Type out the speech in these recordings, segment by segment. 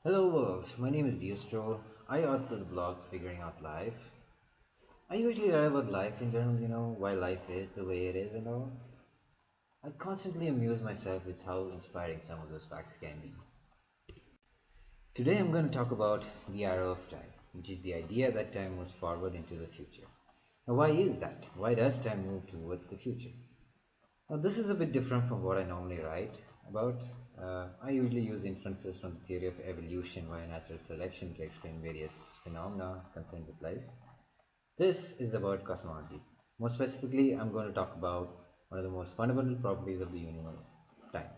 Hello world, my name is Diastro. I author the blog Figuring Out Life. I usually write about life in general, why life is the way it is and all. I constantly amuse myself with how inspiring some of those facts can be. Today I'm going to talk about the arrow of time, which is the idea that time moves forward into the future. Now, why is that? Why does time move towards the future? Now, this is a bit different from what I normally write about. I usually use inferences from the theory of evolution via natural selection to explain various phenomena concerned with life. This is about cosmology. More specifically, I'm going to talk about one of the most fundamental properties of the universe, time.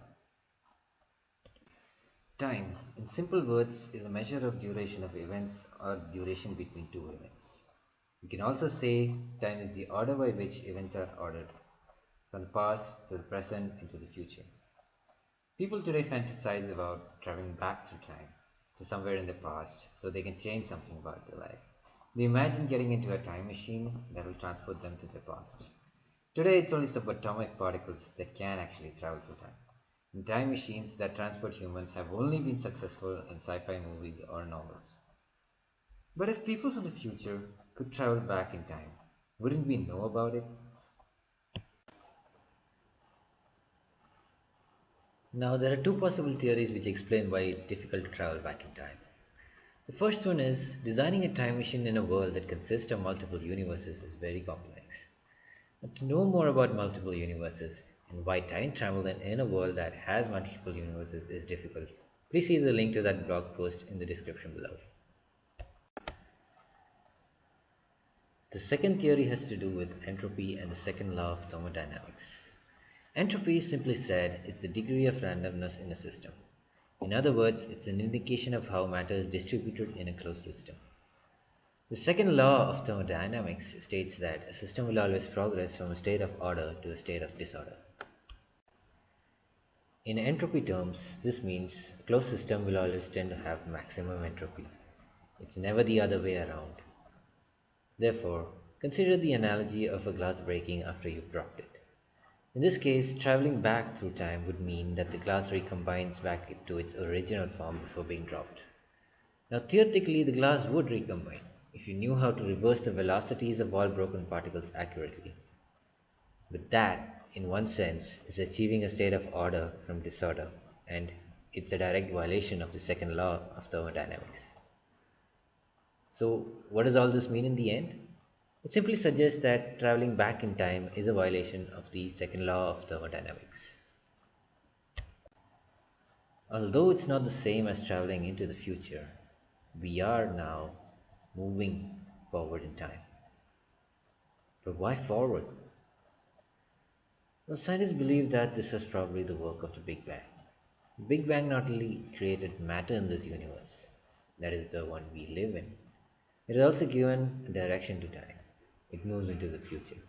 Time, in simple words, is a measure of duration of events or duration between two events. We can also say time is the order by which events are ordered, from the past to the present into the future. People today fantasize about traveling back through time to somewhere in the past so they can change something about their life. They imagine getting into a time machine that will transport them to their past. Today, it's only subatomic particles that can actually travel through time. And time machines that transport humans have only been successful in sci fi movies or novels. But if people from the future could travel back in time, wouldn't we know about it? Now, there are two possible theories which explain why it's difficult to travel back in time. The first one is designing a time machine in a world that consists of multiple universes is very complex. Now, to know more about multiple universes and why time travel in a world that has multiple universes is difficult, please see the link to that blog post in the description below. The second theory has to do with entropy and the second law of thermodynamics. Entropy, simply said, is the degree of randomness in a system. In other words, it's an indication of how matter is distributed in a closed system. The second law of thermodynamics states that a system will always progress from a state of order to a state of disorder. In entropy terms, this means a closed system will always tend to have maximum entropy. It's never the other way around. Therefore, consider the analogy of a glass breaking after you've dropped it. In this case, traveling back through time would mean that the glass recombines back to its original form before being dropped. Now, theoretically, the glass would recombine if you knew how to reverse the velocities of all broken particles accurately. But that, in one sense, is achieving a state of order from disorder, and it's a direct violation of the second law of thermodynamics. So, what does all this mean in the end? It simply suggests that traveling back in time is a violation of the second law of thermodynamics. Although it's not the same as traveling into the future, we are now moving forward in time. But why forward? Well, scientists believe that this was probably the work of the Big Bang. The Big Bang not only created matter in this universe, that is the one we live in, it has also given a direction to time. It moves into the future.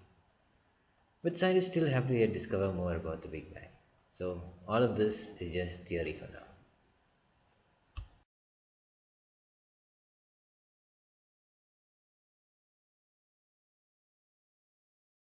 But scientists still have to yet discover more about the Big Bang. So, all of this is just theory for now.